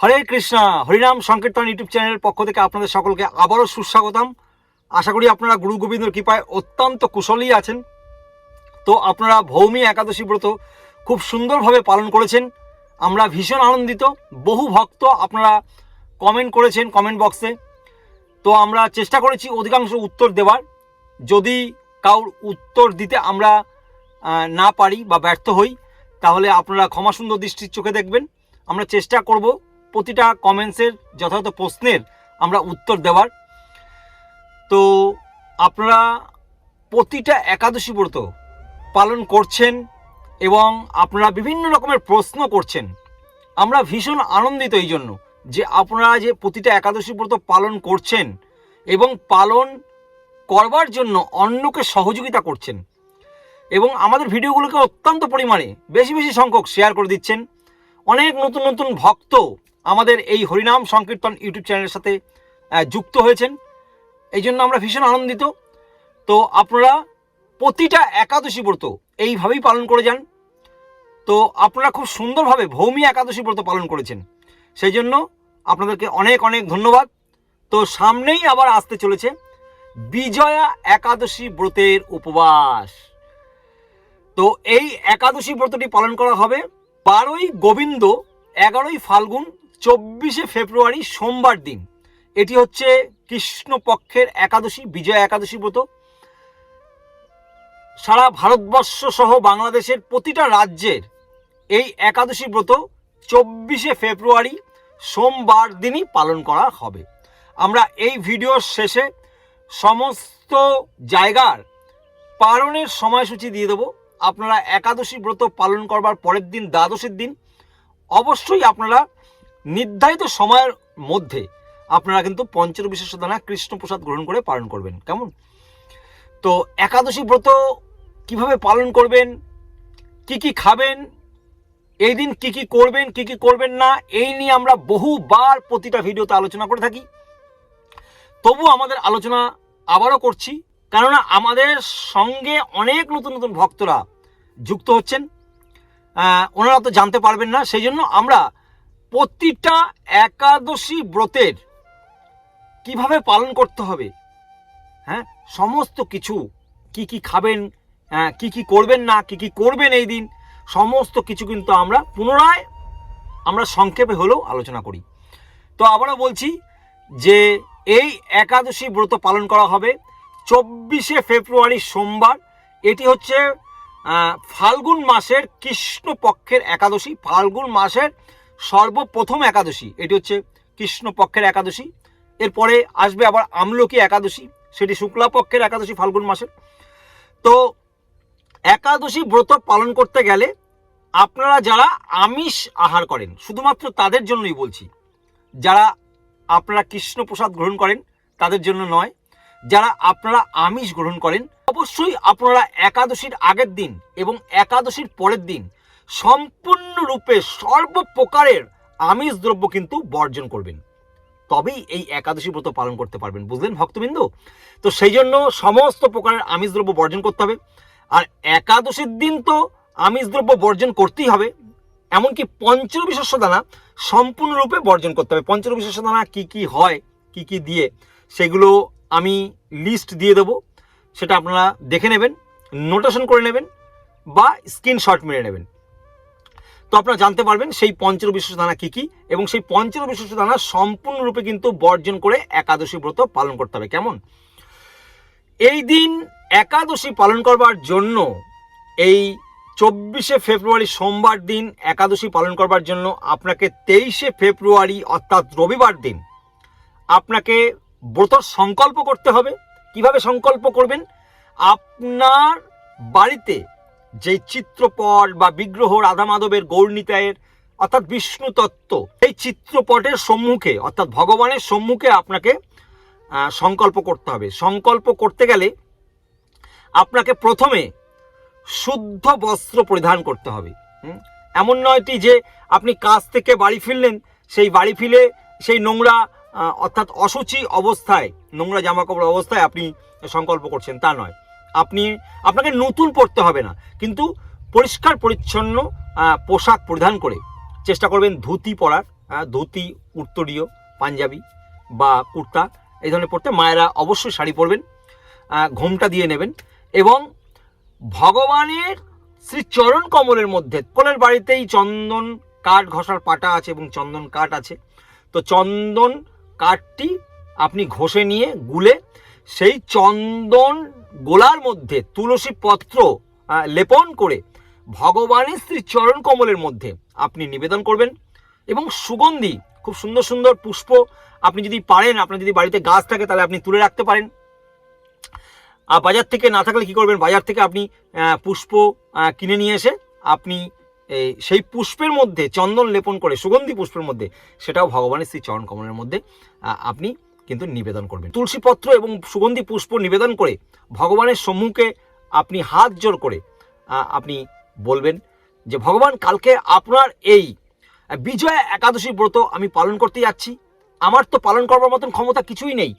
হরে কৃষ্ণা, হরিনাম সংকীর্তন ইউটিউব চ্যানেলের পক্ষ থেকে আপনাদের সকলকে আবারও সুস্বাগতম। আশা করি আপনারা গুরু গোবিন্দর কৃপায় অত্যন্ত কুশলী আছেন। তো আপনারা ভৌমি একাদশী ব্রত খুব সুন্দরভাবে পালন করেছেন, আমরা ভীষণ আনন্দিত। বহু ভক্ত আপনারা কমেন্ট করেছেন কমেন্ট বক্সে, তো আমরা চেষ্টা করেছি অধিকাংশ উত্তর দেওয়ার। যদি কাউর উত্তর দিতে আমরা না পারি বা ব্যর্থ হই, তাহলে আপনারা ক্ষমা সুন্দর দৃষ্টির চোখে দেখবেন। আমরা চেষ্টা করব প্রতিটা কমেন্টসের যথাযথ প্রশ্নের আমরা উত্তর দেওয়ার। তো আপনারা প্রতিটা একাদশী ব্রত পালন করছেন এবং আপনারা বিভিন্ন রকমের প্রশ্ন করছেন। আমরা ভীষণ আনন্দিত এই জন্য যে আপনারা যে প্রতিটা একাদশী ব্রত পালন করছেন এবং পালন করবার জন্য অন্যকে সহযোগিতা করছেন এবং আমাদের ভিডিওগুলোকে অত্যন্ত পরিমাণে বেশি বেশি সংখ্যক শেয়ার করে দিচ্ছেন। অনেক নতুন নতুন ভক্ত আমাদের এই হরিনাম সংকীর্তন ইউটিউব চ্যানেলের সাথে যুক্ত হয়েছেন, এই জন্য আমরা ভীষণ আনন্দিত। তো আপনারা প্রতিটা একাদশী ব্রত এইভাবেই পালন করে যান। তো আপনারা খুব সুন্দরভাবে ভৌমি একাদশী ব্রত পালন করেছেন, সেই জন্য আপনাদেরকে অনেক অনেক ধন্যবাদ। তো সামনেই আবার আসতে চলেছে বিজয়া একাদশী ব্রতের উপবাস। তো এই একাদশী ব্রতটি পালন করা হবে 12ই গোবিন্দ, 11ই ফাল্গুন, 24শে ফেব্রুয়ারি সোমবার দিন। এটি হচ্ছে কৃষ্ণপক্ষের একাদশী, বিজয়া একাদশী ব্রত। সারা ভারতবর্ষ সহ বাংলাদেশের প্রতিটা রাজ্যের এই একাদশী ব্রত 24শে ফেব্রুয়ারি সোমবার দিনই পালন করা হবে। আমরা এই ভিডিওর শেষে সমস্ত জায়গার পালনের সময়সূচি দিয়ে দেবো। আপনারা একাদশী ব্রত পালন করবার পরের দিন, দ্বাদশীর দিন, অবশ্যই আপনারা নির্ধারিত সময়ের মধ্যে আপনারা কিন্তু পঞ্চবিশেষ দানা কৃষ্ণপ্রসাদ গ্রহণ করে পালন করবেন, কেমন? তো একাদশী ব্রত কিভাবে পালন করবেন, কি কি খাবেন, এই দিন কি কি করবেন, কি কি করবেন না, এই নিয়ে আমরা বহুবার প্রতিটা ভিডিওতে আলোচনা করে থাকি। তবু আমাদের আলোচনা আবারও করছি, কেননা আমাদের সঙ্গে অনেক নতুন নতুন ভক্তরা যুক্ত হচ্ছেন, ওনারা তো জানতে পারবেন না। সেই জন্য আমরা প্রতিটা একাদশী ব্রতের কিভাবে পালন করতে হবে, সমস্ত কিছু, কি কি খাবেন, কি কি করবেন না, কি কি করবেন এই দিন, সমস্ত কিছু কিন্তু আমরা পুনরায় সংক্ষেপে হলেও আলোচনা করি। তো আবারও বলছি যে এই একাদশী ব্রত পালন করা হবে 24শে ফেব্রুয়ারি সোমবার। এটি হচ্ছে ফাল্গুন মাসের কৃষ্ণপক্ষের একাদশী, ফাল্গুন মাসের সর্বপ্রথম একাদশী। এটি হচ্ছে কৃষ্ণপক্ষের একাদশী। এরপরে আসবে আবার আমলকি একাদশী, সেটি শুক্লাপক্ষের একাদশী ফাল্গুন মাসের। তো একাদশী ব্রত পালন করতে গেলে আপনারা যারা আমিষ আহার করেন, শুধুমাত্র তাদের জন্যই বলছি, যারা আপনারা কৃষ্ণপ্রসাদ গ্রহণ করেন তাদের জন্য নয়, যারা আপনারা আমিষ গ্রহণ করেন অবশ্যই আপনারা একাদশীর আগের দিন এবং একাদশীর পরের দিন সম্পূর্ণরূপে সর্বপ্রকারের আমিষ দ্রব্য কিন্তু বর্জন করবেন, তবেই এই একাদশী ব্রত পালন করতে পারবেন, বুঝলেন ভক্তবৃন্দ? তো সেই জন্য সমস্ত প্রকারের আমিষ দ্রব্য বর্জন করতে হবে। আর একাদশীর দিন তো আমিষ দ্রব্য বর্জন করতেই হবে, এমনকি পঞ্চবিশেষ দানা সম্পূর্ণরূপে বর্জন করতে হবে। পঞ্চবিশেষ দানা কি কি হয়, কি কি দিয়ে, সেগুলো আমি লিস্ট দিয়ে দেবো, সেটা আপনারা দেখে নেবেন, নোটেশন করে নেবেন বা স্ক্রিনশট মেরে নেবেন। তো আপনারা জানতে পারবেন সেই পঞ্চবিশেষ দানা কি কি, এবং সেই পঞ্চবিশেষ দানা সম্পূর্ণরূপে কিন্তু বর্জন করে একাদশী ব্রত পালন করতে হবে, কেমন? এই দিন একাদশী পালন করবার জন্য, এই 24শে ফেব্রুয়ারি সোমবার দিন একাদশী পালন করবার জন্য আপনাকে 23শে ফেব্রুয়ারি অর্থাৎ রবিবার দিন আপনাকে ব্রত সংকল্প করতে হবে। কিভাবে সংকল্প করবেন? আপনার বাড়িতে যে চিত্রপট বা বিগ্রহ রাধা মাধবের, গৌরনীতায়ের অর্থাৎ বিষ্ণু তত্ত্ব, এই চিত্রপটের সম্মুখে অর্থাৎ ভগবানের সম্মুখে আপনাকে সংকল্প করতে হবে। সংকল্প করতে গেলে আপনাকে প্রথমে শুদ্ধ বস্ত্র পরিধান করতে হবে। এমন নয়টি যে আপনি কাজ থেকে বাড়ি ফিরলেন, সেই বাড়ি ফিরে সেই নোংরা অর্থাৎ অশুচি অবস্থায়, নোংরা জামাকাপড় অবস্থায় আপনি সংকল্প করছেন, তা নয়। আপনাকে নতুন পরতে হবে না, কিন্তু পরিষ্কার পরিচ্ছন্ন পোশাক পরিধান করে চেষ্টা করবেন ধুতি পরার, ধুতি, উত্তরীয়, পাঞ্জাবি বা কুর্তা এই ধরনের পরতে, মায়েরা অবশ্যই শাড়ি পরবেন, ঘোমটা দিয়ে নেবেন। এবং ভগবানের শ্রী চরণ কমলের মধ্যে, কোনের বাড়িতেই চন্দন কাঠ ঘষার পাটা আছে এবং চন্দন কাঠ আছে, তো চন্দন কাঠটি আপনি ঘষে নিয়ে গুলে সেই চন্দন গোলার মধ্যে তুলসী পত্র লেপন করে ভগবানের শ্রী চরণ কমলের মধ্যে আপনি নিবেদন করবেন। এবং সুগন্ধি খুব সুন্দর সুন্দর পুষ্প আপনি যদি পারেন, আপনার যদি বাড়িতে গাছ থাকে তাহলে আপনি তুলে রাখতে পারেন। আর বাজার থেকে না থাকলে কি করবেন, বাজার থেকে আপনি পুষ্প কিনে নিয়ে এসে আপনি সেই পুষ্পের মধ্যে চন্দন লেপন করে, সুগন্ধি পুষ্পের মধ্যে, সেটাও ভগবানের শ্রী চরণ কমলের মধ্যে আপনি কিন্তু নিবেদন করবেন। তুলসী পত্র এবং সুগন্ধি পুষ্প নিবেদন করে ভগবানের সম্মুখে আপনি হাত জোড় করে আপনি বলবেন যে ভগবান, কালকে আপনার এই বিজয়া একাদশী ব্রত আমি পালন করতে যাচ্ছি, আমার তো পালন করবার মতন ক্ষমতা কিছুই নেই,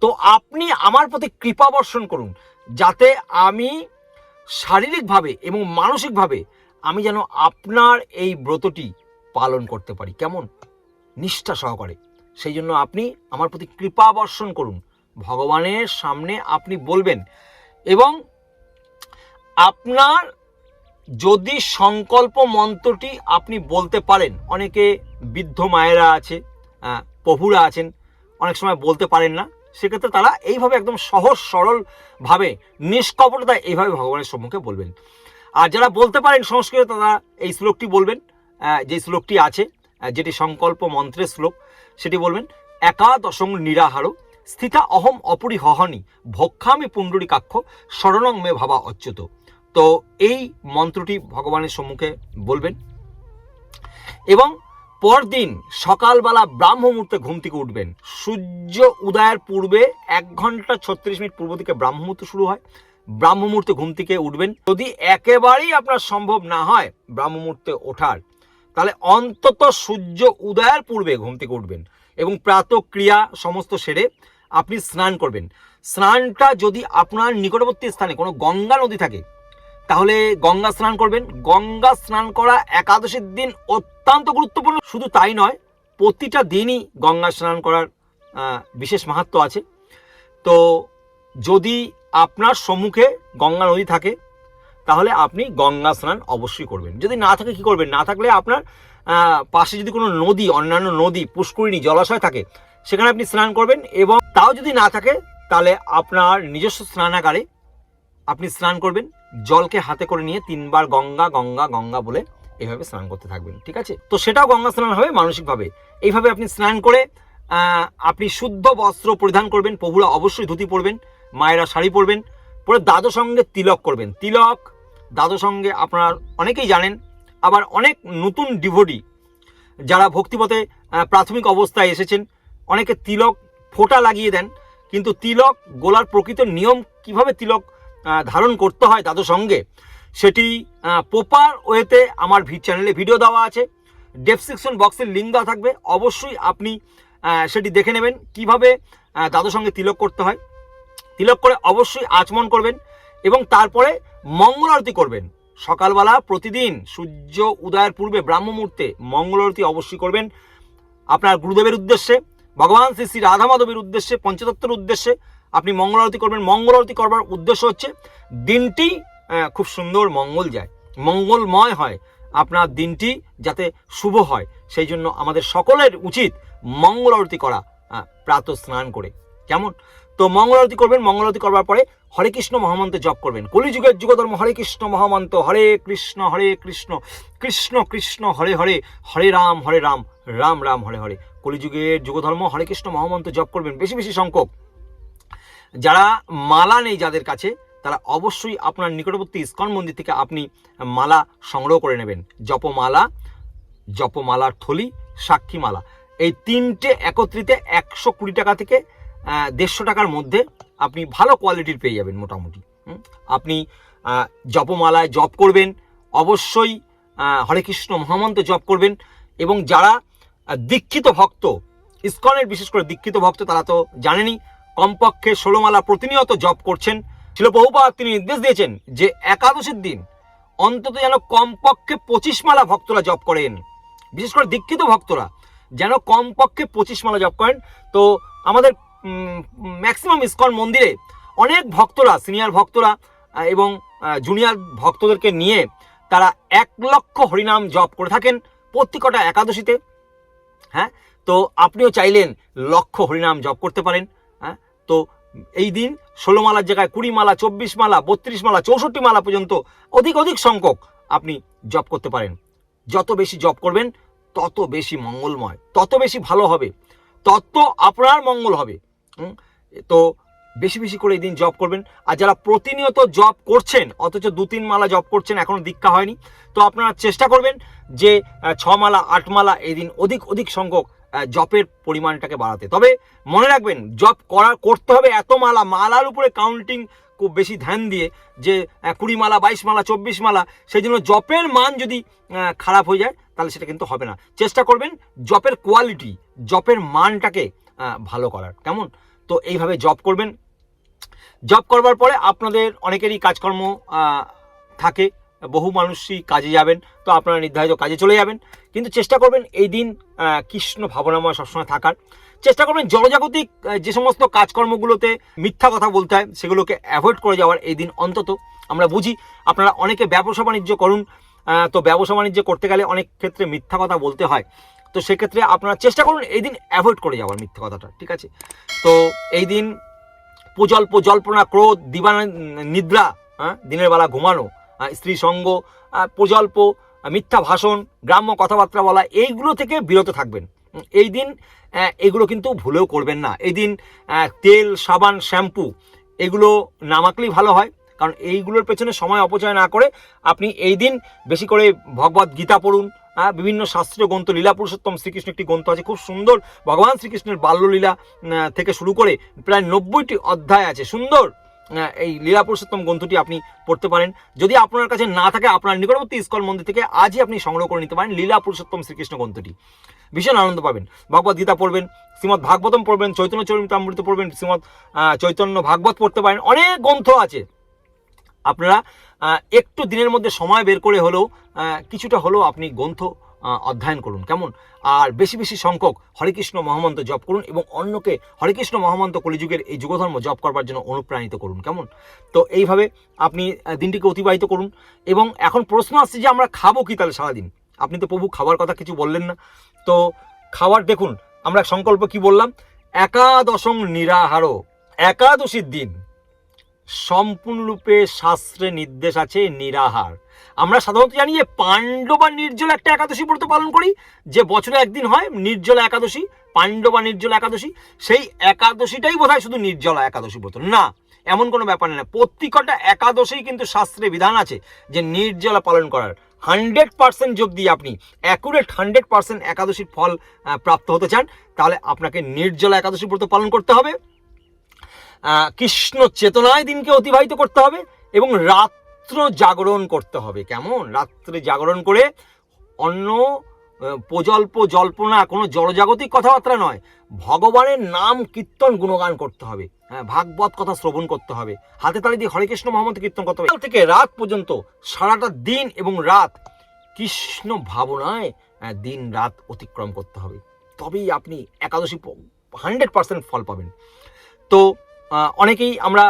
তো আপনি আমার প্রতি কৃপা বর্ষণ করুন যাতে আমি শারীরিকভাবে এবং মানসিকভাবে আমি যেন আপনার এই ব্রতটি পালন করতে পারি, কেমন নিষ্ঠা সহকারে। সেই জন্য আপনি আমার প্রতি কৃপা বর্ষণ করুন, ভগবানের সামনে আপনি বলবেন। এবং আপনার যদি সংকল্প মন্ত্রটি আপনি বলতে পারেন, অনেকে বৃদ্ধ মায়েরা আছে, প্রভুরা আছেন, অনেক সময় বলতে পারেন না, সেক্ষেত্রে তারা এইভাবে একদম সহজ সরলভাবে নিষ্কপটতায় এইভাবে ভগবানের সম্মুখে বলবেন। আর যারা বলতে পারেন সংস্কৃতে, তারা এই শ্লোকটি বলবেন, যে শ্লোকটি আছে, যেটি সংকল্প মন্ত্রের শ্লোক, সেটি বলবেন, একাদশং নিরাহারো স্থিতা অহম অপরিহহনি ভক্ষামি পুণ্ডরীকাক্ষ শরণং মে ভাবা অচ্যুত। তো এই মন্ত্রটি ভগবানের সম্মুখে বলবেন। এবং পরদিন সকালবেলা ব্রাহ্ম মুহূর্তে ঘুম থেকে উঠবেন। সূর্য উদয়ের পূর্বে 1 ঘন্টা 36 মিনিট পূর্ব থেকে ব্রাহ্ম মুহূর্ত শুরু হয়, ব্রাহ্ম মুহূর্তে ঘুম থেকে উঠবেন। যদি একেবারেই আপনার সম্ভব না হয় ব্রাহ্ম মুহূর্তে ওঠার, তাহলে অন্তত সূর্য উদয়ের পূর্বে ঘুম থেকে উঠবেন এবং প্রাতঃক্রিয়া সমস্ত সেরে আপনি স্নান করবেন। স্নানটা যদি আপনার নিকটবর্তী স্থানে কোনো গঙ্গা নদী থাকে তাহলে গঙ্গা স্নান করবেন। গঙ্গা স্নান করা একাদশীর দিন অত্যন্ত গুরুত্বপূর্ণ। শুধু তাই নয়, প্রতিটা দিনই গঙ্গা স্নান করার বিশেষ মাহাত্ম্য আছে। তো যদি আপনার সম্মুখে গঙ্গা নদী থাকে তাহলে আপনি গঙ্গা স্নান অবশ্যই করবেন। যদি না থাকে কি করবেন, না থাকলে আপনার পাশে যদি কোনো নদী, অন্যান্য নদী, পুষ্করিণী, জলাশয় থাকে সেখানে আপনি স্নান করবেন। এবং তাও যদি না থাকে তাহলে আপনার নিজস্ব স্নানাগারে আপনি স্নান করবেন। জলকে হাতে করে নিয়ে 3 বার গঙ্গা গঙ্গা গঙ্গা বলে এইভাবে স্নান করতে থাকবেন, ঠিক আছে? তো সেটাও গঙ্গা স্নান হবে মানসিকভাবে। এইভাবে আপনি স্নান করে আপনি শুদ্ধ বস্ত্র পরিধান করবেন। প্রভুরা অবশ্যই ধুতি পরবেন, মায়েরা শাড়ি পরবেন, পরে দ্বাদশঙ্গে তিলক করবেন। তিলক দ্বাদশঙ্গে আপনার অনেকেই জানেন, আবার অনেক নতুন ডিভোটি যারা ভক্তিপথে প্রাথমিক অবস্থায় এসেছেন অনেকে তিলক ফোঁটা লাগিয়ে দেন, কিন্তু তিলক গোলার প্রকৃত নিয়ম কিভাবে তিলক ধারণ করতে হয় দ্বাদশঙ্গে সেটি প্রপার ওয়েতে আমার চ্যানেলে ভিডিও দেওয়া আছে, ডেসক্রিপশন বক্সের লিঙ্ক দেওয়া থাকবে, অবশ্যই আপনি সেটি দেখে নেবেন কিভাবে দ্বাদশঙ্গে তিলক করতে হয়। তিলক করে অবশ্যই আচমন করবেন এবং তারপরে মঙ্গল আরতি করবেন। সকালবেলা প্রতিদিন সূর্য উদয়ের পূর্বে ব্রাহ্ম মুহূর্তে মঙ্গল আরতি অবশ্যই করবেন আপনার গুরুদেবের উদ্দেশ্যে, ভগবান শ্রী শ্রী রাধা মাধবের উদ্দেশ্যে, পঞ্চতত্ত্বের উদ্দেশ্যে আপনি মঙ্গল আরতি করবেন। মঙ্গল আরতি করবার উদ্দেশ্য হচ্ছে দিনটি খুব সুন্দর মঙ্গল যায়, মঙ্গলময় হয়, আপনার দিনটি যাতে শুভ হয়, সেই জন্য আমাদের সকলের উচিত মঙ্গল আরতি করা প্রাতঃ স্নান করে, কেমন? তো মঙ্গল আরতি করবেন। মঙ্গল আরতি করবার পরে হরে কৃষ্ণ মহামন্ত্র জপ করবেন। কলিযুগের যুগধর্ম হরে কৃষ্ণ মহামন্ত্র, হরে কৃষ্ণ কৃষ্ণ কৃষ্ণ হরে হরে, হরে রাম রাম রাম হরে হরে। কলিযুগের যুগধর্ম হরে কৃষ্ণ মহামন্ত্র জপ করবেন বেশি বেশি সংখ্যক। যারা মালা নেই যাদের কাছে, তারা অবশ্যই আপনার নিকটবর্তী ইস্কন মন্দির থেকে আপনি মালা সংগ্রহ করে নেবেন। জপমালার থলি, সাক্ষী মালা, এই 3টে একত্রিতে 120 টাকা থেকে 150 টাকার মধ্যে আপনি ভালো কোয়ালিটির পেয়ে যাবেন মোটামুটি। আপনি জপমালায় জপ করবেন, অবশ্যই হরে কৃষ্ণ মহামন্ত্র জপ করবেন। এবং যারা দীক্ষিত ভক্ত, ইস্কনের বিশেষ করে দীক্ষিত ভক্ত, তারা তো জানেনই কমপক্ষে 16 মালা প্রতিনিয়ত জপ করছেন। শিল প্রভুপাদ তিনি নির্দেশ দিয়েছেন যে একাদশীর দিন অন্তত যেন কমপক্ষে 25 মালা ভক্তরা জপ করেন, বিশেষ করে দীক্ষিত ভক্তরা। যেন কমপক্ষে 25 মালা জপ করেন। তো আমাদের ম্যাক্সিমাম ইসকন মন্দিরে অনেক ভক্তরা, সিনিয়র ভক্তরা এবং জুনিয়র ভক্তদেরকে নিয়ে তারা 1 লক্ষ হরিনাম জপ করে থাকেন প্রত্যেকটা একাদশীতে। হ্যাঁ, তো আপনিও চাইলেন লক্ষ হরিনাম জপ করতে পারেন। হ্যাঁ, তো এই দিন 16 মালার জায়গায় 20 মালা, 24 মালা, 32 মালা, 64 মালা পর্যন্ত অধিক সংখ্যক আপনি জপ করতে পারেন। যত বেশি জপ করবেন তত বেশি মঙ্গলময়, তত বেশি ভালো হবে, তত আপনার মঙ্গল হবে। তো বেশি করে এই দিন জপ করবেন। আর যারা প্রতিনিয়ত জপ করছেন অথচ 2-3 মালা জপ করছেন, এখনো দীক্ষা হয়নি, তো আপনারা চেষ্টা করবেন যে 6 মালা 8 মালা এই দিন অধিক সংখ্যক জপের পরিমাণটাকে বাড়াতে। তবে মনে রাখবেন, জপ করতে হবে এত মালার উপরে কাউন্টিং খুব বেশি ধ্যান দিয়ে যে 20 মালা, 22 মালা, 24 মালা, সেই জন্য জপের মান যদি খারাপ হয়ে যায় তাহলে সেটা কিন্তু হবে না। চেষ্টা করবেন জপের কোয়ালিটি, জপের মানটাকে ভালো করার, কেমন? তো এইভাবে জপ করবেন। জব করবার পরে আপনাদের অনেকেরই কাজকর্ম থাকে, বহু মানুষই কাজে যাবেন, তো আপনারা নির্ধারিত কাজে চলে যাবেন। কিন্তু চেষ্টা করবেন এই দিন কৃষ্ণ ভাবনাময় সবসময় থাকার। চেষ্টা করবেন জলজাগতিক যে সমস্ত কাজকর্মগুলোতে মিথ্যা কথা বলতে হয় সেগুলোকে অ্যাভয়েড করে যাওয়ার এই দিন অন্তত। আমরা বুঝি আপনারা অনেকে ব্যবসা বাণিজ্য করুন, তো ব্যবসা বাণিজ্য করতে গেলে অনেক ক্ষেত্রে মিথ্যা কথা বলতে হয়, তো সেক্ষেত্রে আপনারা চেষ্টা করুন এই দিন অ্যাভয়েড করে যাওয়ার মিথ্যা কথাটা, ঠিক আছে? তো এই দিন জল্পনা, ক্রোধ, নিদ্রা, দিনের বেলা ঘুমানো, স্ত্রী সঙ্গ, প্রজল্প, মিথ্যা ভাষণ, গ্রাম্য কথাবার্তা বলা, এইগুলো থেকে বিরত থাকবেন এই দিন। এগুলো কিন্তু ভুলেও করবেন না। এই দিন তেল, সাবান, শ্যাম্পু এগুলো না মাখলেই ভালো হয়, কারণ এইগুলোর পেছনে সময় অপচয় না করে আপনি এই দিন বেশি করে ভগবদ গীতা পড়ুন। বিভিন্ন শাস্ত্রীয় গ্রন্থ, লীলা পুরুষোত্তম শ্রীকৃষ্ণ একটি গ্রন্থ আছে খুব সুন্দর, ভগবান শ্রীকৃষ্ণের বাল্যলীলা থেকে শুরু করে প্রায় 90টি অধ্যায় আছে সুন্দর। এই লীলা পুরুষোত্তম গ্রন্থটি আপনি পড়তে পারেন। যদি আপনার কাছে না থাকে, আপনার নিকটবর্তী ইস্কন মন্দির থেকে আজই আপনি সংগ্রহ করে নিতে পারেন লীলা পুরুষোত্তম শ্রীকৃষ্ণ গ্রন্থটি। ভীষণ আনন্দ পাবেন। ভগবদ গীতা পড়বেন, শ্রীমদ ভাগবতম পড়বেন, চৈতন্য চরিতামৃত পড়বেন, শ্রীমদ চৈতন্য ভাগবত পড়তে পারেন। অনেক গ্রন্থ আছে, আপনারা একটু দিনের মধ্যে সময় বের করে হলেও কিছুটা হলেও আপনি গ্রন্থ অধ্যয়ন করুন, কেমন? আর বেশি সংখ্যক হরেকৃষ্ণ মহামন্ত্র জপ করুন এবং অন্যকে হরেকৃষ্ণ মহামন্ত্র কলিযুগের এই যুগধর্ম জপ করবার জন্য অনুপ্রাণিত করুন, কেমন? তো এইভাবে আপনি দিনটিকে অতিবাহিত করুন। এবং এখন প্রশ্ন আসছে যে আমরা খাবো কি তাহলে সারাদিন? আপনি তো প্রভু খাবার কথা কিছু বললেন না। তো খাবার দেখুন, আমরা সংকল্প কি বললাম? একাদশং নিরাহারো, একাদশীর দিন সম্পূর্ণরূপে শাস্ত্রে নির্দেশ আছে নিরাহার। আমরা সাধারণত জানি যে পাণ্ডবা নির্জলা একটা একাদশী ব্রত পালন করি, যে বছরে একদিন হয় নির্জলা একাদশী, পাণ্ডবা নির্জলা একাদশী। সেই একাদশীটাই বোধহয় শুধু নির্জলা একাদশী ব্রত না, এমন কোনো ব্যাপার না। প্রত্যেকটা একাদশী কিন্তু শাস্ত্রে বিধান আছে যে নির্জলা পালন করার। 100% যোগ দিয়ে আপনি অ্যাকুরেট 100% একাদশীর ফল প্রাপ্ত হতে চান, তাহলে আপনাকে নির্জলা একাদশী ব্রত পালন করতে হবে, কৃষ্ণ চেতনায় দিনকে অতিবাহিত করতে হবে এবং রাত্র জাগরণ করতে হবে, কেমন? রাত্রে জাগরণ করে অন্য জল্পনা, কোনো জলজাগতিক কথাবার্তা নয়, ভগবানের নাম কীর্তন গুণগান করতে হবে, ভাগবত কথা শ্রবণ করতে হবে, হাতে তালি দিয়ে হরে কৃষ্ণ মহামন্ত্র কীর্তন করতে হবে। থেকে রাত পর্যন্ত সারাটা দিন এবং রাত কৃষ্ণ ভাবনায় দিন রাত অতিক্রম করতে হবে, তবেই আপনি একাদশী 100% ফল পাবেন। তো অনেকেই আমরা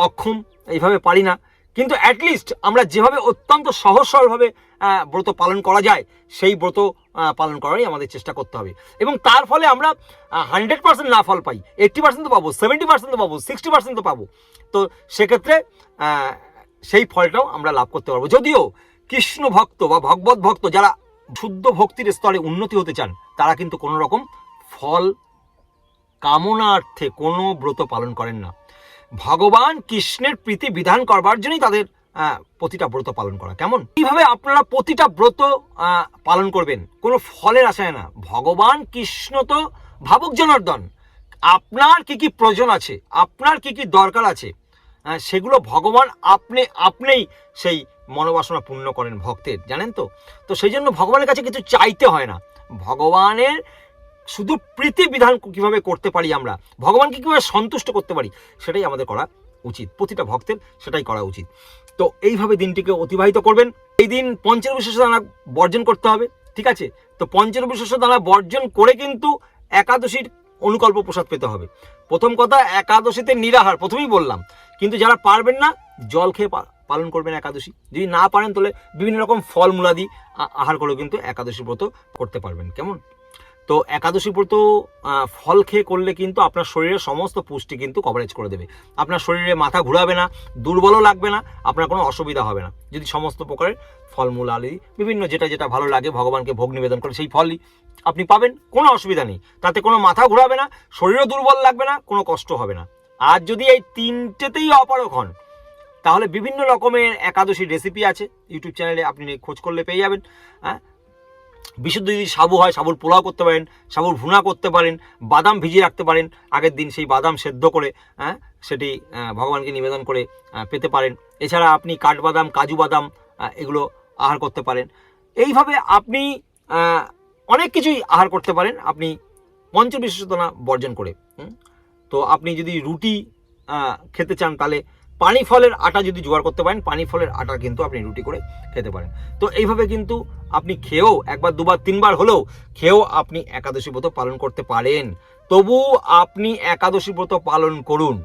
অক্ষম, এইভাবে পারি না, কিন্তু অ্যাটলিস্ট আমরা যেভাবে অত্যন্ত সহজ সরলভাবে ব্রত পালন করা যায় সেই ব্রত পালন করারই আমাদের চেষ্টা করতে হবে। এবং তার ফলে আমরা 100% না ফল পাই, 80% তো পাবো, 70% তো পাবো, 60% তো পাবো। তো সেক্ষেত্রে সেই ফলটাও আমরা লাভ করতে পারবো। যদিও কৃষ্ণ ভক্ত বা ভগবত ভক্ত যারা শুদ্ধ ভক্তির স্তরে উন্নতি হতে চান, তারা কিন্তু কোনো রকম ফল কামনার্থে কোনো ব্রত পালন করেন না। ভগবান কৃষ্ণের প্রীতি বিধান করবার জন্যই তাদের প্রতিটা ব্রত পালন করা, কেমন? এইভাবে আপনারা প্রতিটা ব্রত পালন করবেন কোনো ফলের আশায় না। ভগবান কৃষ্ণ তো ভাবুক জনার্দন, আপনার কি কি প্রয়োজন আছে, আপনার কি কি দরকার আছে, সেগুলো ভগবান আপনিই সেই মনোবাসনা পূর্ণ করেন ভক্তের, জানেন তো? তো সেই জন্য ভগবানের কাছে কিছু চাইতে হয় না, ভগবানের শুধু প্রীতি বিধান কিভাবে করতে পারি, আমরা ভগবানকে কিভাবে সন্তুষ্ট করতে পারি, সেটাই আমাদের করা উচিত, প্রতিটা ভক্তের সেটাই করা উচিত। তো এইভাবে দিনটিকে অতিবাহিত করবেন। এই দিন পঞ্চের বিশেষতা বর্জন করতে হবে, ঠিক আছে? তো পঞ্চরবি শস্য দানা বর্জন করে কিন্তু একাদশীর অনুকল্প প্রসাদ পেতে হবে। প্রথম কথা, একাদশীতে নিরাহার, প্রথমেই বললাম। কিন্তু যারা পারবেন না, জল খেয়ে পালন করবেন একাদশী। যদি না পারেন তাহলে বিভিন্ন রকম ফলমূলাদি আহার করেও কিন্তু একাদশী ব্রত করতে পারবেন। কেমন? তো একাদশী ব্রত ফল খেয়ে করলে কিন্তু আপনার শরীরের সমস্ত পুষ্টি কিন্তু কভারেজ করে দেবে। আপনার শরীরে মাথা ঘুরাবে না, দুর্বলও লাগবে না, আপনার কোনো অসুবিধা হবে না যদি সমস্ত প্রকারের ফলমূল আলি বিভিন্ন যেটা ভালো লাগে ভগবানকে ভোগ নিবেদন করে সেই ফলই আপনি পাবেন, কোনো অসুবিধা নেই। তাতে কোনো মাথা ঘুরাবে না, শরীরও দুর্বল লাগবে না, কোনো কষ্ট হবে না। আর যদি এই তিনটেতেই অপারক হন, তাহলে বিভিন্ন রকমের একাদশীর রেসিপি আছে ইউটিউব চ্যানেলে, আপনি খোঁজ করলে পেয়ে যাবেন। হ্যাঁ, বিশুদ্ধ যদি সাবু হয়, সাবুর পোলাও করতে পারেন, সাবুর ভুনা করতে পারেন, বাদাম ভিজিয়ে রাখতে পারেন, আগের দিন সেই বাদাম সেদ্ধ করে সেটি ভগবানকে নিবেদন করে পেতে পারেন। এছাড়া আপনি কাঠবাদাম, কাজু বাদাম এগুলো আহার করতে পারেন। এইভাবে আপনি অনেক কিছুই আহার করতে পারেন আপনি পঞ্চবিশিষ্টনা বর্জন করে। তো আপনি যদি রুটি খেতে চান তাহলে পানি ফলের আটা যদি জোগাড় করতে পারেন, পানি ফলের আটা কিন্তু আপনি রুটি করে খেতে পারেন। তো এইভাবে কিন্তু আপনি খেয়েও একবার দুবার তিনবার হলেও খেয়েও আপনি একাদশী ব্রত পালন করতে পারেন। তবু আপনি একাদশী ব্রত পালন করুন,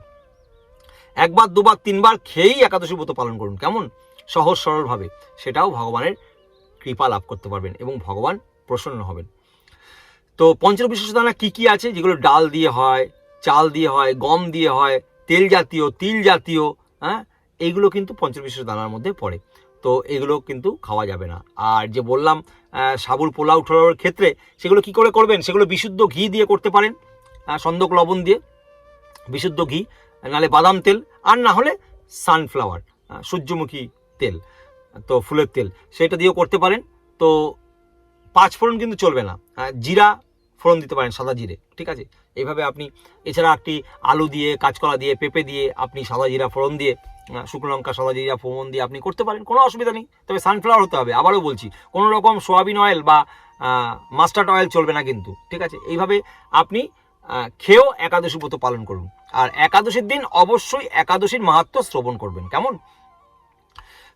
একবার দুবার তিনবার খেয়েই একাদশী ব্রত পালন করুন। কেমন? সহজ সরলভাবে, সেটাও ভগবানের কৃপা লাভ করতে পারবেন এবং ভগবান প্রসন্ন হবেন। তো পঞ্চবিশিষ্ট দানা কি কি আছে? যেগুলো ডাল দিয়ে হয়, চাল দিয়ে হয়, গম দিয়ে হয়, তেল জাতীয়, তিল জাতীয়, এইগুলো কিন্তু পঞ্চবিশিষ্ট দানার মধ্যে পড়ে। তো এগুলো কিন্তু খাওয়া যাবে না। আর যে বললাম সাবুর পোলাও টোলাওয়ের ক্ষেত্রে সেগুলো কি করে করবেন? সেগুলো বিশুদ্ধ ঘি দিয়ে করতে পারেন, সন্দক লবণ দিয়ে বিশুদ্ধ ঘি, নাহলে বাদাম তেল, আর না হলে সানফ্লাওয়ার সূর্যমুখী তেল, তো ফুলের তেল, সেটা দিয়েও করতে পারেন। তো পাঁচ ফোড়ন কিন্তু চলবে না, জিরা ফোড়ন দিতে পারেন, সাদা জিরে। ঠিক আছে? এইভাবে আপনি এছাড়া একটি আলু দিয়ে, কাঁচকলা দিয়ে, পেঁপে দিয়ে আপনি সাদা জিরা ফোড়ন দিয়ে, শুকনো লঙ্কা সাদা জিরা ফোড়ন দিয়ে আপনি করতে পারেন, কোনো অসুবিধা নেই। তবে সানফ্লাওয়ার হতে হবে, আবারও বলছি, কোনো রকম সোয়াবিন অয়েল বা মাস্টার্ড অয়েল চলবে না কিন্তু। ঠিক আছে? এইভাবে আপনি খেয়েও একাদশী ব্রত পালন করুন। আর একাদশীর দিন অবশ্যই একাদশীর মাহাত্ম্য শ্রবণ করবেন। কেমন?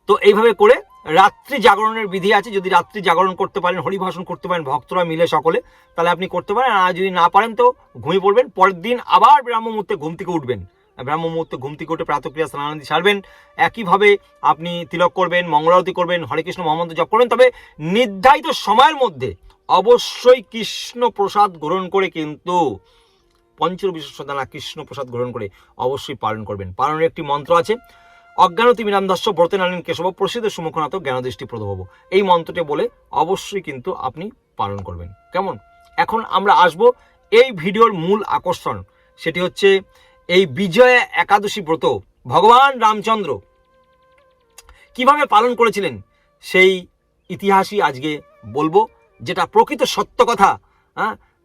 তো এইভাবে করে রাত্রি জাগরণের বিধি আছে। যদি রাত্রি জাগরণ করতে পারেন, হরিভাষণ করতে পারেন ভক্তরা মিলে সকলে, তাহলে আপনি করতে পারেন। আর যদি না পারেন তো ঘুমিয়ে পড়বেন। পরের দিন আবার ব্রাহ্ম মুহূর্তে ঘুম থেকে উঠবেন, ব্রাহ্ম মুহূর্তে ঘুম থেকে উঠে প্রাতঃক্রিয়া স্নানাদি সারবেন। একইভাবে আপনি তিলক করবেন, মঙ্গলারতি করবেন, হরে কৃষ্ণ মহামন্ত্র জপ করবেন। তবে নির্ধারিত সময়ের মধ্যে অবশ্যই কৃষ্ণ প্রসাদ গ্রহণ করে, কিন্তু পঞ্চবিশিষ্ট দানা কৃষ্ণ প্রসাদ গ্রহণ করে অবশ্যই পালন করবেন। পালনের একটি মন্ত্র আছে, অজ্ঞানতিমিরান্ধস্য ব্রতে নারায়ণ কেশব প্রসিদ্ধ সুমুখনাথ জ্ঞানদৃষ্টি প্রদভব। এই মন্ত্রটি বলে অবশ্যই কিন্তু আপনি পালন করবেন। কেমন? এখন আমরা আসব এই ভিডিওর মূল আকর্ষণ, সেটি হচ্ছে এই বিজয়া একাদশী ব্রত ভগবান রামচন্দ্র কিভাবে পালন করেছিলেন সেই ইতিহাসই আজকে বলবো, যেটা প্রকৃত সত্য কথা।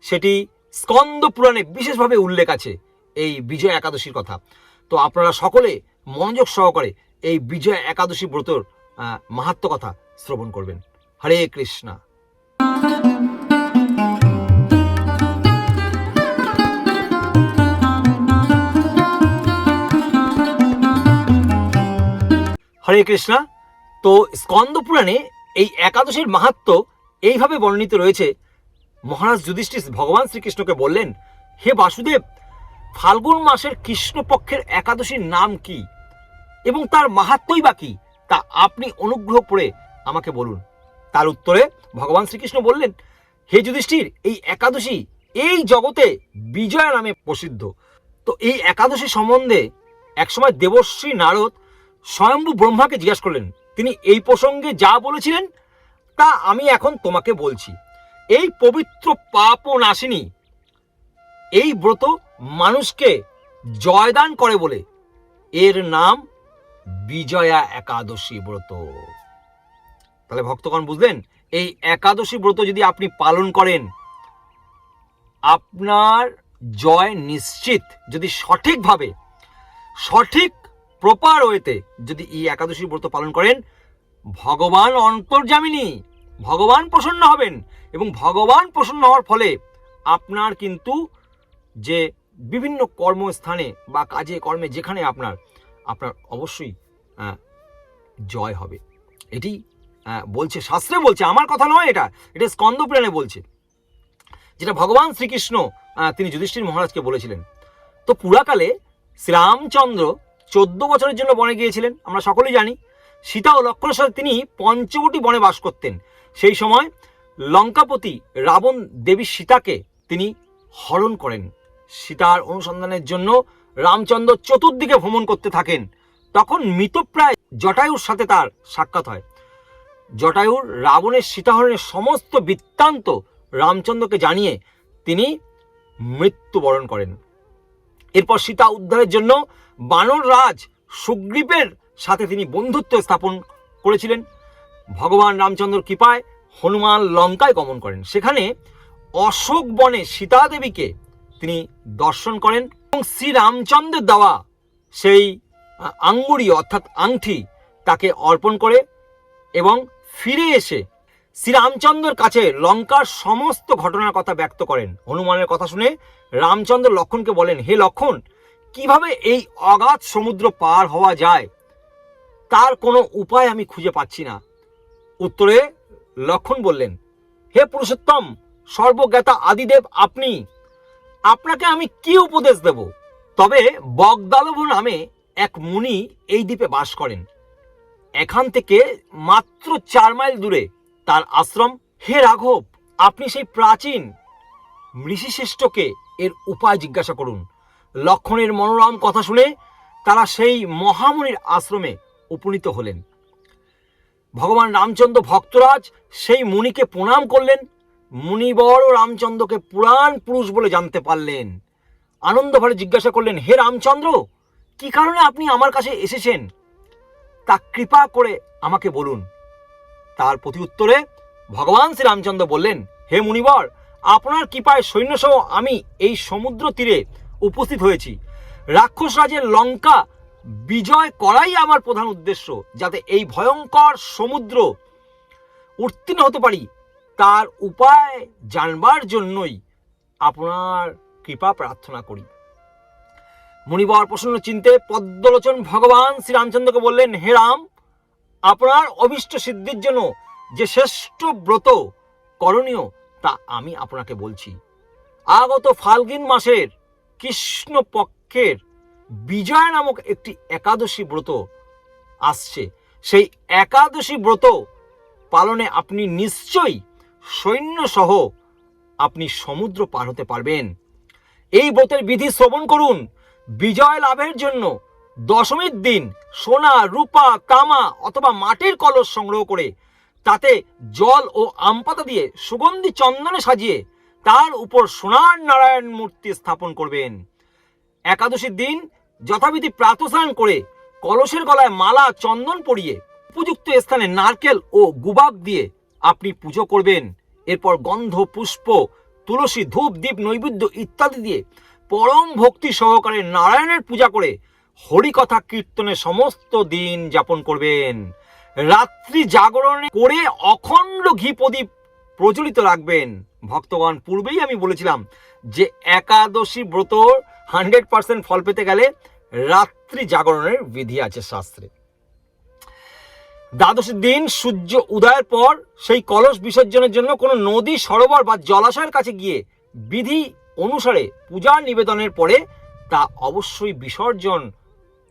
সেটি স্কন্দ পুরাণে বিশেষভাবে উল্লেখ আছে এই বিজয়া একাদশীর কথা। তো আপনারা সকলে মনোযোগ সহকারে এই বিজয়া একাদশী ব্রতর মাহাত্ম্য কথা শ্রবণ করবেন। হরে কৃষ্ণ। হরে কৃষ্ণ। তো স্কন্দ পুরাণে এই একাদশীর মাহাত্ম্য এইভাবে বর্ণিত রয়েছে। মহারাজ যুধিষ্ঠির ভগবান শ্রীকৃষ্ণকে বললেন, হে বাসুদেব, ফাল্গুন মাসের কৃষ্ণপক্ষের একাদশীর নাম কি এবং তার মাহাত্ম্যই বা কি, তা আপনি অনুগ্রহ করে আমাকে বলুন। তার উত্তরে ভগবান শ্রীকৃষ্ণ বললেন, হে যুধিষ্ঠির, এই একাদশী এই জগতে বিজয়া নামে প্রসিদ্ধ। তো এই একাদশী সম্বন্ধে একসময় দেবশ্রী নারদ স্বয়ম্ভু ব্রহ্মাকে জিজ্ঞাসা করলেন। তিনি এই প্রসঙ্গে যা বলেছিলেন তা আমি এখন তোমাকে বলছি। এই পবিত্র পাপ নাশিনী এই ব্রত মানুষকে জয়দান করে বলে এর নাম বিজয়া একাদশী ব্রত। তাহলে ভক্তগণ বুঝলেন, এই একাদশী ব্রত যদি আপনি পালন করেন, আপনার জয় নিশ্চিত। যদি সঠিকভাবে, সঠিক প্রপার ওয়েতে যদি এই একাদশী ব্রত পালন করেন, ভগবান অন্তর্যামিনী, ভগবান প্রসন্ন হবেন এবং ভগবান প্রসন্ন হওয়ার ফলে আপনার কিন্তু যে বিভিন্ন কর্মস্থানে বা কাজে কর্মে যেখানে আপনার অবশ্যই জয় হবে। এটি বলছে, শাস্ত্রে বলছে, আমার কথা নয়, এটা স্কন্দ পুরাণে বলছে, যেটা ভগবান শ্রীকৃষ্ণ তিনি যুধিষ্ঠির মহারাজকে বলেছিলেন। তো পুরাকালে শ্রীরামচন্দ্র 14 বছরের জন্য বনে গিয়েছিলেন, আমরা সকলেই জানি। সীতা ও লক্ষ্মণের সাথে তিনি পঞ্চবটী বনে বাস করতেন। সেই সময় লঙ্কাপতি রাবণ দেবী সীতাকে তিনি হরণ করেন। সীতার অনুসন্ধানের জন্য রামচন্দ্র চতুর্দিকে ভ্রমণ করতে থাকেন। তখন মৃতপ্রায় জটায়ুর সাথে তার সাক্ষাৎ হয়। জটায়ুর রাবণের সীতাহরণের সমস্ত বৃত্তান্ত রামচন্দ্রকে জানিয়ে তিনি মৃত্যুবরণ করেন। এরপর সীতা উদ্ধারের জন্য বানর রাজ সুগ্রীবের সাথে তিনি বন্ধুত্ব স্থাপন করেছিলেন। ভগবান রামচন্দ্র কৃপায় হনুমান লঙ্কায় গমন করেন। সেখানে অশোক বনে সীতা দেবীকে তিনি দর্শন করেন এবং শ্রীরামচন্দ্রের দেওয়া সেই আঙ্গুরি অর্থাৎ আংটি তাকে অর্পণ করে এবং ফিরে এসে শ্রীরামচন্দ্রের কাছে লঙ্কার সমস্ত ঘটনার কথা ব্যক্ত করেন। হনুমানের কথা শুনে রামচন্দ্র লক্ষ্মণকে বলেন, হে লক্ষ্মণ, কিভাবে এই অগাধ সমুদ্র পার হওয়া যায় তার কোনো উপায় আমি খুঁজে পাচ্ছি না। উত্তরে লক্ষ্মণ বললেন, হে পুরুষোত্তম, সর্বজ্ঞাতা আদিদেব আপনি, আপনাকে আমি কি উপদেশ দেব? তবে বগদালভ নামে এক মুনি এই দ্বীপে বাস করেন। এখান থেকে মাত্র 4 মাইল দূরে তার আশ্রম। হে রাঘব, আপনি সেই প্রাচীন ঋষিশ্রেষ্ঠকে এর উপায় জিজ্ঞাসা করুন। লক্ষ্মণের মনোরম কথা শুনে তারা সেই মহামুনির আশ্রমে উপনীত হলেন। ভগবান রামচন্দ্র ভক্তরাজ সেই মুনিকে প্রণাম করলেন। মুনিবর রামচন্দ্রকে পুরাণ পুরুষ বলে জানতে পারলেন। আনন্দ ভরে জিজ্ঞাসা করলেন, হে রামচন্দ্র, কি কারণে আপনি আমার কাছে এসেছেন তা কৃপা করে আমাকে বলুন। তার প্রতি উত্তরে ভগবান শ্রী রামচন্দ্র বললেন, হে মুনিবর, আপনার কৃপায় সৈন্যসহ আমি এই সমুদ্র তীরে উপস্থিত হয়েছি। রাক্ষস রাজের লঙ্কা বিজয় করাই আমার প্রধান উদ্দেশ্য। যাতে এই ভয়ঙ্কর সমুদ্র উত্তীর্ণ হতে পারি তার উপায় জানবার জন্যই আপনার কৃপা প্রার্থনা করি। মুনিবর প্রসন্ন চিন্তে পদ্মলোচন ভগবান শ্রী রামচন্দ্রকে বললেন, হে রাম, আপনার অভীষ্ট সিদ্ধির জন্য যে শ্রেষ্ঠ ব্রত করণীয় তা আমি আপনাকে বলছি। আগত ফাল্গুন মাসের কৃষ্ণ পক্ষের বিজয়া নামক একটি একাদশী ব্রত আসছে। সেই একাদশী ব্রত পালনে আপনি নিশ্চয়ই সৈন্য সহ আপনি সমুদ্র পার হতে পারবেন। এই ব্রতের বিধি শ্রবণ করুন। বিজয় লাভের জন্য দশমীর দিন সোনা, রূপা, তামা অথবা মাটির কলস সংগ্রহ করে তাতে জল ও আমপাতা দিয়ে সুগন্ধি চন্দনে সাজিয়ে তার উপর সোনার নারায়ণ মূর্তি স্থাপন করবেন। একাদশীর দিন যথাবিধি প্রাতঃস্নান করে কলসের গলায় মালা চন্দন পরিয়ে উপযুক্ত স্থানে নারকেল ও গুবাব দিয়ে আপনি পুজো করবেন। এরপর গন্ধ, পুষ্প, তুলসী, ধূপ, দীপ, নৈবেদ্য ইত্যাদি দিয়ে পরম ভক্তি সহকারে নারায়ণের পূজা করে হরিকথা কীর্তনে সমস্ত দিন যাপন করবেন। রাত্রি জাগরণ করে অখণ্ড ঘি প্রদীপ প্রজ্বলিত রাখবেন। ভক্তগণ, পূর্বেই আমি বলেছিলাম যে একাদশী ব্রত 100% ফল পেতে গেলে রাত্রি জাগরণের বিধি আছে শাস্ত্রে। দ্বাদশীর দিন সূর্য উদয়ের পর সেই কলস বিসর্জনের জন্য কোনো নদী, সরোবর বা জলাশয়ের কাছে গিয়ে বিধি অনুসারে পূজা নিবেদনের পরে তা অবশ্যই বিসর্জন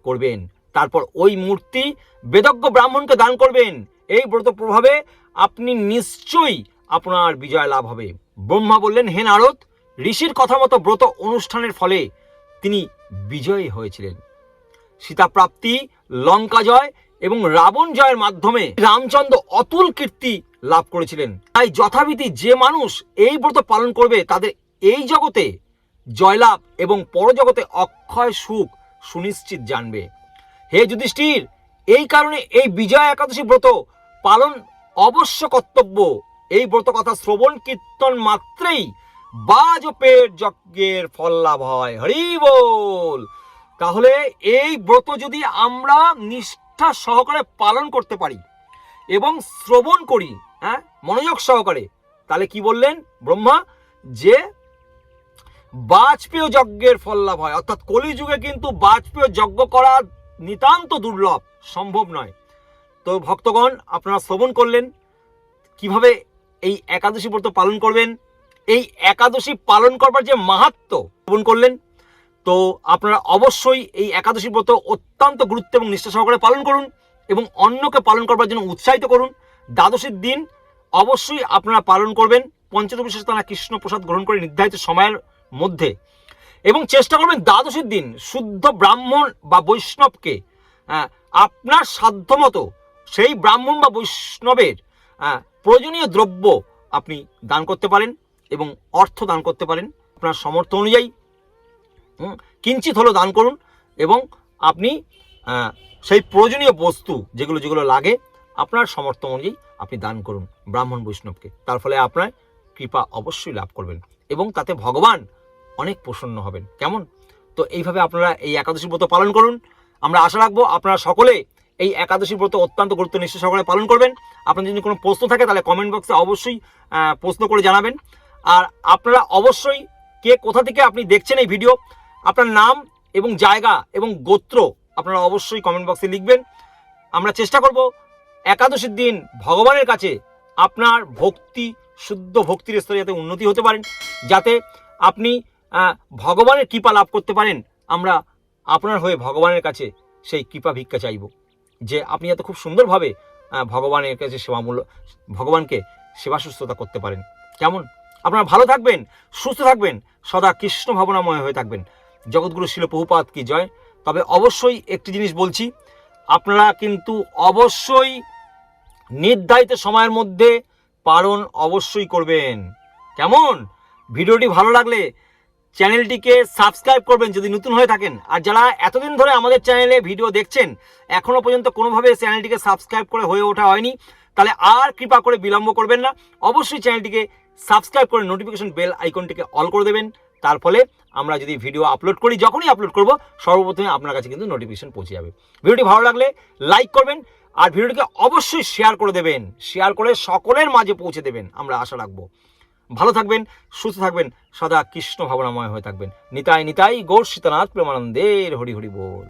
করবেন। তারপর ওই মূর্তি বেদজ্ঞ ব্রাহ্মণকে দান করবেন। এই ব্রত প্রভাবে আপনি নিশ্চয়ই আপনার বিজয় লাভ হবে। ব্রহ্মা বললেন, হে নারদ, ঋষির কথা মতো ব্রত অনুষ্ঠানের ফলে তিনি বিজয়ী হয়েছিলেন। সীতা প্রাপ্তি, লঙ্কা জয় এবং রাবণ জয়ের মাধ্যমে রামচন্দ্র অতুল কীর্তি লাভ করেছিলেন। তাই যথাবিধি যে মানুষ এই ব্রত পালন করবে তাদের এই জগতে জয়লাভ এবং পরজগতে অক্ষয় সুখ সুনিশ্চিত জানবে। হে যুধিষ্ঠির, এই কারণে এই বিজয়া একাদশী ব্রত পালন অবশ্য কর্তব্য। এই ব্রত কথা শ্রবণ কীর্তন মাত্রেই বাজপেট যজ্ঞের ফল লাভ হয়। হরি বল। তাহলে এই ব্রত যদি আমরা নিষ্ঠা সহকারে পালন করতে পারি এবং শ্রবণ করি, মনোযোগ সহকারে, তাহলে কি বললেন ব্রহ্মা, যে বাজপেয় যজ্ঞের ফল লাভ হয়। অর্থাৎ কলিযুগে কিন্তু বাজপেয় যজ্ঞ করা নিতান্ত দুর্লভ, সম্ভব নয়। তো ভক্তগণ, আপনারা শ্রবণ করলেন কিভাবে এই একাদশী ব্রত পালন করবেন, এই একাদশী পালন করবার যে মাহাত্ম্য শ্রবণ করলেন। তো আপনারা অবশ্যই এই একাদশী ব্রত অত্যন্ত গুরুত্ব এবং নিষ্ঠা সহকারে পালন করুন এবং অন্যকে পালন করবার জন্য উৎসাহিত করুন। দ্বাদশীর দিন অবশ্যই আপনারা পালন করবেন পঞ্চদশী স্থানে কৃষ্ণ প্রসাদ গ্রহণ করে নির্ধারিত সময়ের মধ্যে, এবং চেষ্টা করবেন দ্বাদশীর দিন শুদ্ধ ব্রাহ্মণ বা বৈষ্ণবকে আপনার সাধ্যমতো সেই ব্রাহ্মণ বা বৈষ্ণবের প্রয়োজনীয় দ্রব্য আপনি দান করতে পারেন এবং অর্থ দান করতে পারেন। আপনার সামর্থ্য অনুযায়ী কিঞ্চিত হলেও দান করুন এবং আপনি সেই প্রয়োজনীয় বস্তু যেগুলো লাগে আপনার সামর্থ্য অনুযায়ী আপনি দান করুন ব্রাহ্মণ বৈষ্ণবকে। তার ফলে আপনার কৃপা অবশ্যই লাভ করবেন এবং তাতে ভগবান অনেক প্রসন্ন হবেন। কেমন? তো এইভাবে আপনারা এই একাদশী ব্রত পালন করুন। আমরা আশা রাখবো আপনারা সকলে এই একাদশী ব্রত অত্যন্ত গুরুত্ব নিষ্ঠা সহকারে পালন করবেন। আপনার যদি কোনো প্রশ্ন থাকে তাহলে কমেন্ট বক্সে অবশ্যই প্রশ্ন করে জানাবেন। আর আপনারা অবশ্যই কে কোথা থেকে আপনি দেখছেন এই ভিডিও, আপনার নাম এবং জায়গা এবং গোত্র আপনারা অবশ্যই কমেন্ট বক্সে লিখবেন। আমরা চেষ্টা করব একাদশীর দিন ভগবানের কাছে আপনার ভক্তি, শুদ্ধ ভক্তির স্তরে যাতে উন্নতি হতে পারেন, যাতে আপনি ভগবানের কৃপা লাভ করতে পারেন। আমরা আপনার হয়ে ভগবানের কাছে সেই কৃপা ভিক্ষা চাইব যে আপনি যাতে খুব সুন্দরভাবে ভগবানের কাছে ভগবানকে সেবা শুশ্রূষা করতে পারেন। কেমন? আপনারা ভালো থাকবেন, সুস্থ থাকবেন, সদা কৃষ্ণ ভাবনাময় হয়ে থাকবেন। জগৎগুরু শিল প্রভুপাদ কি জয়। তবে অবশ্যই একটি জিনিস বলছি, আপনারা কিন্তু অবশ্যই নির্ধারিত সময়ের মধ্যে পালন অবশ্যই করবেন। কেমন? ভিডিওটি ভালো লাগলে চ্যানেলটিকে সাবস্ক্রাইব করবেন যদি নতুন হয়ে থাকেন। আর যারা এতদিন ধরে আমাদের চ্যানেলে ভিডিও দেখছেন এখনও পর্যন্ত কোনোভাবে চ্যানেলটিকে সাবস্ক্রাইব করে হয়ে ওঠা হয়নি, তাহলে আর কৃপা করে বিলম্ব করবেন না, অবশ্যই চ্যানেলটিকে সাবস্ক্রাইব করে নোটিফিকেশন বেল আইকনটিকে অল করে দেবেন। তার ফলে আমরা যদি ভিডিও আপলোড করি, যখনই আপলোড করব সর্বপ্রথমে আপনার কাছে কিন্তু নোটিফিকেশন পৌঁছে যাবে। ভিডিওটি ভালো লাগলে লাইক করবেন আর ভিডিওটিকে অবশ্যই শেয়ার করে দেবেন, শেয়ার করে সকলের মাঝে পৌঁছে দেবেন। আমরা আশা রাখবো ভালো থাকবেন, সুস্থ থাকবেন, সদা কৃষ্ণ ভাবনাময় হয়ে থাকবেন। নিতাই নিতাই গৌর সীতানাথ প্রেমানন্দের হরি হরি বল।